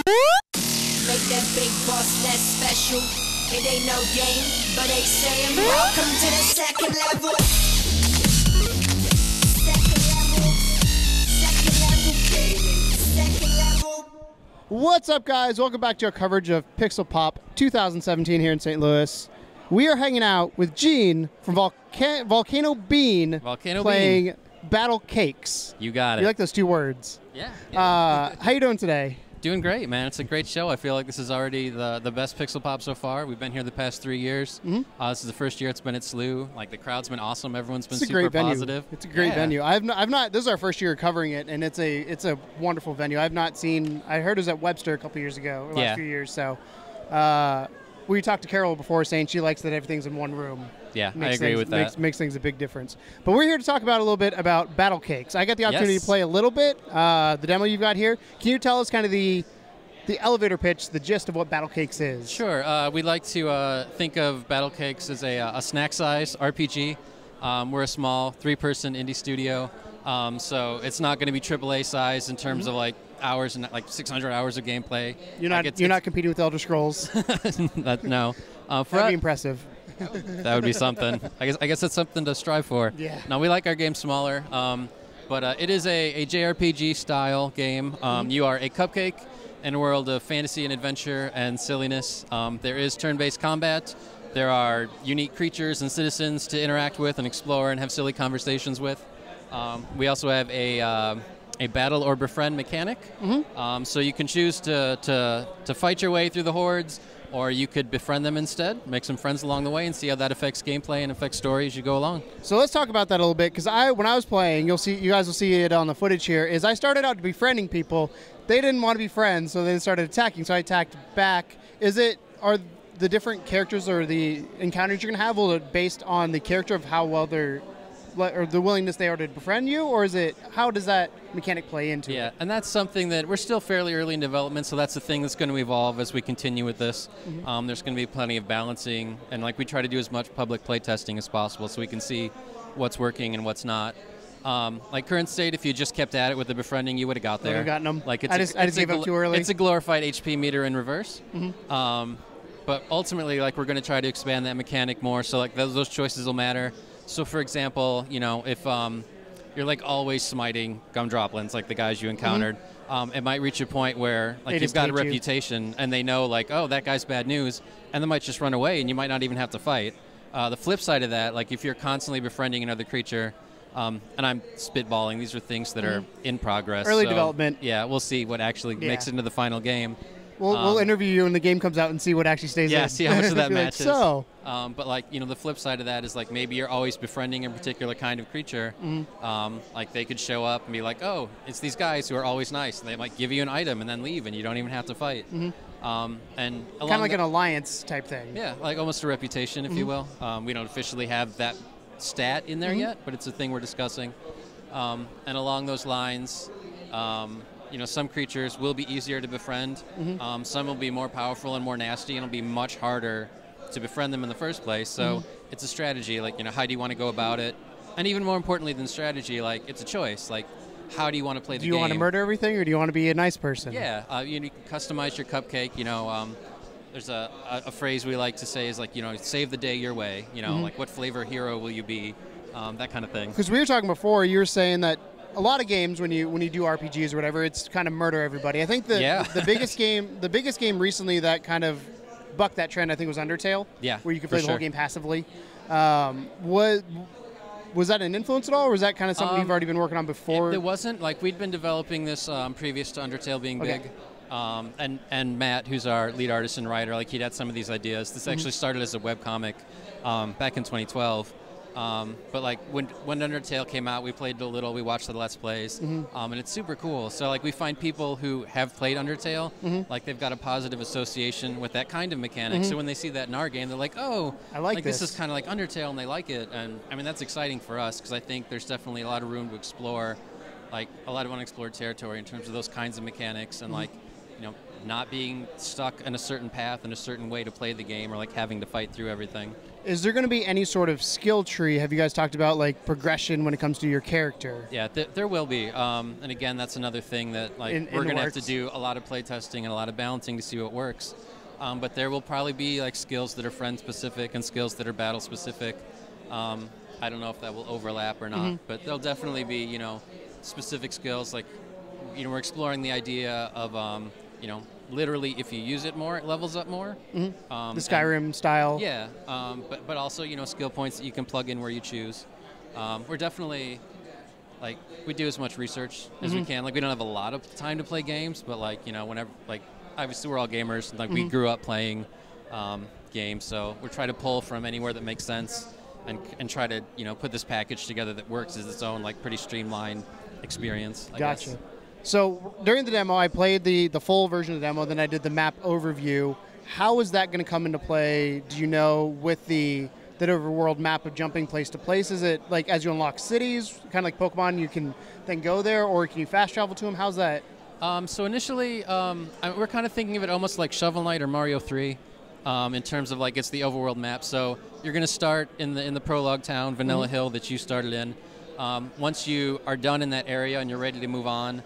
Make that big boss less special. It ain't no game, but they saying welcome to the second level. Second level. What's up, guys? Welcome back to our coverage of PixelPop 2017 here in St. Louis. We are hanging out with Gene from Volcano Bean playing Battlecakes. You got it. You like those two words? Yeah. How you doing today? Doing great, man. It's a great show. I feel like this is already the best PixelPop so far. We've been here the past 3 years. This is the first year it's been at SLU. Like, the crowd's been awesome. Everyone's been super positive. It's a great venue. I've not. This is our first year covering it, and it's a wonderful venue. I've not seen. I heard it was at Webster a couple years ago, or last few years. So, we talked to Carol before, saying she likes that everything's in one room. Yeah, I agree with that. Makes things a big difference. But we're here to talk about a little bit about Battlecakes. I got the opportunity to play a little bit. The demo you've got here. Can you tell us kind of the elevator pitch, the gist of what Battlecakes is? Sure. We like to think of Battlecakes as a snack-size RPG. We're a small 3-person indie studio, so it's not going to be AAA size in terms of like hours and like 600 hours of gameplay. You're not competing with Elder Scrolls. No. That'd be impressive. That would be something. I guess that's something to strive for. Yeah. No, we like our game smaller, but it is a JRPG style game. You are a cupcake in a world of fantasy and adventure and silliness. There is turn-based combat. There are unique creatures and citizens to interact with and explore and have silly conversations with. We also have a battle or befriend mechanic. So you can choose to fight your way through the hordes, or you could befriend them instead, make some friends along the way, and see how that affects gameplay and affects story as you go along. So let's talk about that a little bit, because when I was playing, you guys will see it on the footage here, is I started out befriending people. They didn't want to be friends, so they started attacking, so I attacked back. Are the different characters or the encounters you're going to have based on the character of how well they're, or the willingness they are to befriend you, or how does that mechanic play into it? Yeah, and that's something that we're still fairly early in development, so that's the thing that's going to evolve as we continue with this. There's going to be plenty of balancing, and like we try to do as much public play testing as possible so we can see what's working and what's not. Like current state, if you just kept at it with the befriending, you would have got there. Would have gotten them. Like I just gave up too early. It's a glorified HP meter in reverse. But ultimately, like, we're going to try to expand that mechanic more, so like those choices will matter. So, for example, you know, if you're like always smiting gumdroplins, like the guys you encountered, it might reach a point where like you've got a reputation, and they know like, oh, that guy's bad news, and they might just run away, and you might not even have to fight. The flip side of that, like if you're constantly befriending another creature, and I'm spitballing, these are things that are in progress. Early development. Yeah, we'll see what actually makes it into the final game. We'll interview you when the game comes out and see what actually stays in. Yeah, see how much of that matches. Like, but like, you know, the flip side of that is like maybe you're always befriending a particular kind of creature. Like they could show up and be like, oh, it's these guys who are always nice. And they might give you an item and then leave, and you don't even have to fight. And kind of like an alliance type thing. Yeah, like almost a reputation, if you will. We don't officially have that stat in there yet, but it's a thing we're discussing. And along those lines, you know, some creatures will be easier to befriend. Some will be more powerful and more nasty, and it'll be much harder to befriend them in the first place. So it's a strategy. Like, you know, how do you want to go about it? And even more importantly than strategy, like, it's a choice. Like, how do you want to play the game? Do you want to murder everything, or do you want to be a nice person? Yeah, you can customize your cupcake. You know, there's a phrase we like to say is like, you know, save the day your way. You know, like what flavor hero will you be? That kind of thing. Because we were talking before, you were saying that a lot of games when you do RPGs or whatever, it's kind of murder everybody. I think the biggest game recently that kind of bucked that trend, I think, was Undertale. Yeah, where you could play the whole game passively. Was that an influence at all, or was that kind of something you've already been working on before? It wasn't. Like, we'd been developing this previous to Undertale being big. And Matt, who's our lead artist and writer, like, he'd had some of these ideas. This actually started as a webcomic back in 2012. But like when Undertale came out, we played it a little, we watched the Let's Plays, and it's super cool. So like we find people who have played Undertale, like they've got a positive association with that kind of mechanic. So when they see that in our game, they're like, oh, I like this is kind of like Undertale, and they like it. And I mean, that's exciting for us, because I think there's definitely a lot of room to explore, like a lot of unexplored territory in terms of those kinds of mechanics, and like, you know, not being stuck in a certain path and a certain way to play the game, or like having to fight through everything. Is there going to be any sort of skill tree? Have you guys talked about like progression when it comes to your character? Yeah, there will be. And again, that's another thing that like we're going to have to do a lot of play testing and a lot of balancing to see what works. But there will probably be like skills that are friend specific and skills that are battle specific. I don't know if that will overlap or not, but there'll definitely be, you know, specific skills. Like, you know, we're exploring the idea of, you know, literally if you use it more, it levels up more. The Skyrim style. Yeah, but also, you know, skill points that you can plug in where you choose. We're definitely, like, we do as much research as we can. Like, we don't have a lot of time to play games, but, like, you know, whenever, like, obviously we're all gamers. Like, we grew up playing games, so we're trying to pull from anywhere that makes sense and try to, you know, put this package together that works as its own, like, pretty streamlined experience, I guess. Gotcha. So during the demo, I played the full version of the demo, then I did the map overview. How is that going to come into play, do you know, with the overworld map of jumping place to place? Is it like as you unlock cities, kind of like Pokemon, you can then go there, or can you fast travel to them? How's that? So initially, we're kind of thinking of it almost like Shovel Knight or Mario 3 in terms of like it's the overworld map. So you're going to start in the prologue town, Vanilla Hill, that you started in. Once you are done in that area and you're ready to move on,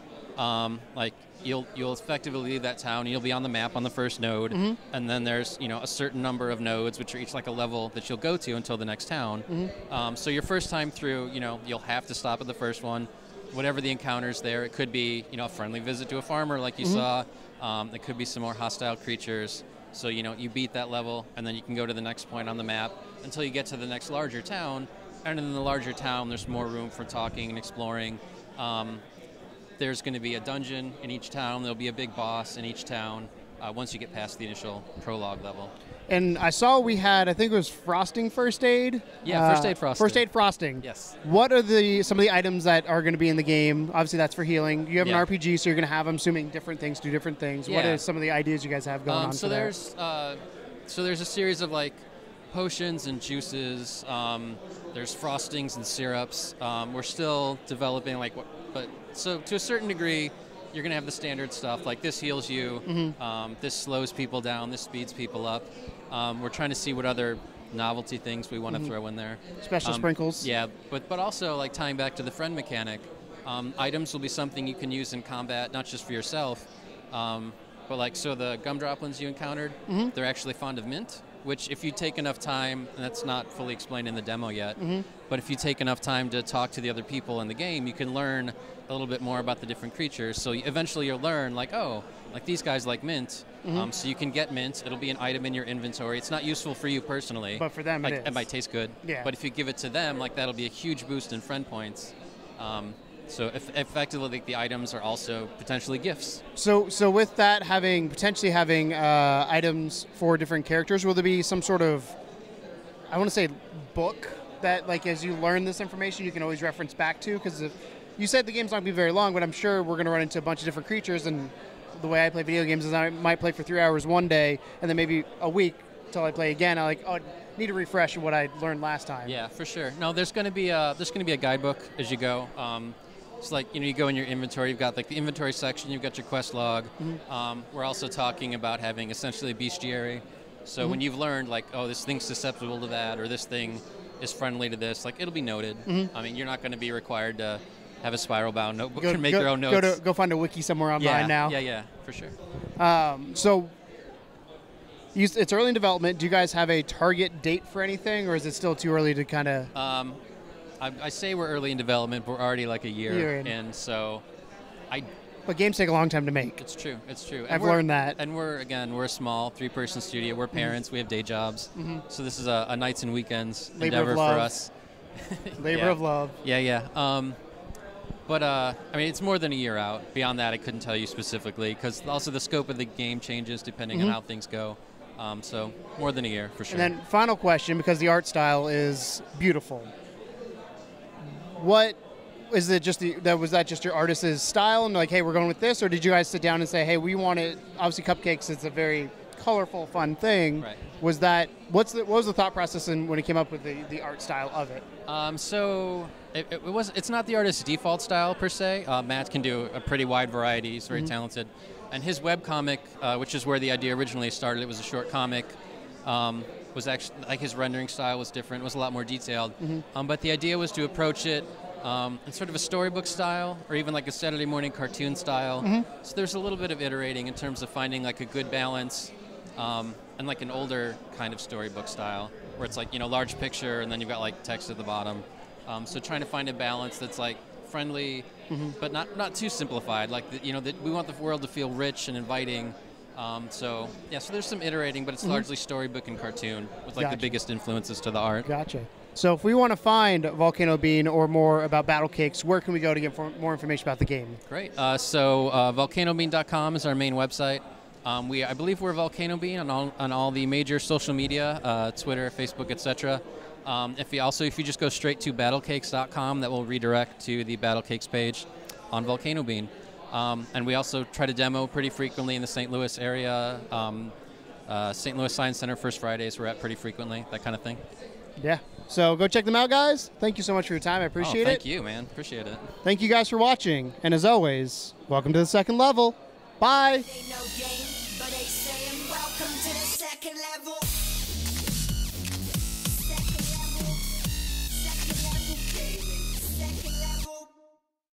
like you'll effectively leave that town. You'll be on the map on the first node, and then there's, you know, a certain number of nodes which are each like a level that you'll go to until the next town. So your first time through, you know, you'll have to stop at the first one. Whatever the encounter's there, it could be, you know, a friendly visit to a farmer like you saw. It could be some more hostile creatures. So, you know, you beat that level, and then you can go to the next point on the map until you get to the next larger town. And in the larger town, there's more room for talking and exploring. There's going to be a dungeon in each town. There'll be a big boss in each town once you get past the initial prologue level. And I saw we had, I think it was frosting first aid. Yeah, first aid frosting. First aid frosting. Yes. What are some of the items that are going to be in the game? Obviously, that's for healing. You have an RPG, so you're going to have, I'm assuming, different things do different things. What are some of the ideas you guys have going on? So there's a series of like potions and juices. There's frostings and syrups. We're still developing like so to a certain degree, you're going to have the standard stuff, like this heals you, this slows people down, this speeds people up. We're trying to see what other novelty things we want to throw in there. Special sprinkles. Yeah, but also like tying back to the friend mechanic, items will be something you can use in combat, not just for yourself, but like, so the gumdroplins you encountered, they're actually fond of mint, which if you take enough time, and that's not fully explained in the demo yet, but if you take enough time to talk to the other people in the game, you can learn a little bit more about the different creatures. So eventually you'll learn, like, oh, like these guys like mint, so you can get mint. It'll be an item in your inventory. It's not useful for you personally. But for them, like, it is. It might taste good. Yeah. But if you give it to them, like that'll be a huge boost in friend points. So effectively, the items are also potentially gifts. So with that, potentially having items for different characters, will there be some sort of, I want to say, book that, like, as you learn this information, you can always reference back to? Because you said the game's not going to be very long, but I'm sure we're going to run into a bunch of different creatures, and the way I play video games is I might play for 3 hours one day, and then maybe a week until I play again. I need to refresh what I learned last time. Yeah, for sure. No, there's going to be a guidebook as you go. It's like, you know, you go in your inventory, you've got like the inventory section, you've got your quest log. We're also talking about having essentially a bestiary. So when you've learned, like, oh, this thing's susceptible to that, or this thing is friendly to this, like, it'll be noted. I mean, you're not going to be required to have a spiral-bound notebook and make your own notes. Go find a wiki somewhere online now. Yeah, for sure. So it's early in development. Do you guys have a target date for anything, or is it still too early to kind of... I say we're early in development, but we're already like a year in. And so But games take a long time to make. It's true. And I've learned that. And we're a small 3-person studio. We're parents. We have day jobs. So this is a nights and weekends endeavor for us. Labor of love. Yeah. But I mean, it's more than a year out. Beyond that, I couldn't tell you specifically, because also the scope of the game changes depending on how things go. So more than a year, for sure. And then final question, because the art style is beautiful. What is it? Was that just your artist's style, and like, hey, we're going with this, or did you guys sit down and say, hey, we want it? Obviously, cupcakes is a very colorful, fun thing. Right. What was the thought process when it came up with the art style of it? So it's not the artist's default style per se. Matt can do a pretty wide variety. He's very talented, and his webcomic, which is where the idea originally started, it was a short comic. was actually, like, his rendering style was different, was a lot more detailed. But the idea was to approach it in sort of a storybook style, or even like a Saturday morning cartoon style. So there's a little bit of iterating in terms of finding like a good balance, and like an older kind of storybook style, where it's like, you know, large picture and then you've got like text at the bottom. So trying to find a balance that's like friendly, but not too simplified. Like, you know, we want the world to feel rich and inviting. So yeah, so there's some iterating, but it's largely storybook and cartoon with like the biggest influences to the art. Gotcha. So if we want to find Volcano Bean or more about Battlecakes, where can we go to get more information about the game? Great. So volcanobean.com is our main website. I believe we're Volcano Bean on all the major social media, Twitter, Facebook, etc. If you just go straight to battlecakes.com, that will redirect to the Battlecakes page on Volcano Bean. And we also try to demo pretty frequently in the St. Louis area. St. Louis Science Center First Fridays we're at pretty frequently, that kind of thing. Yeah. So go check them out, guys. Thank you so much for your time. I appreciate it. Thank you, man. Appreciate it. Thank you guys for watching. And as always, welcome to the second level. Bye. Ain't no game, but they saying welcome.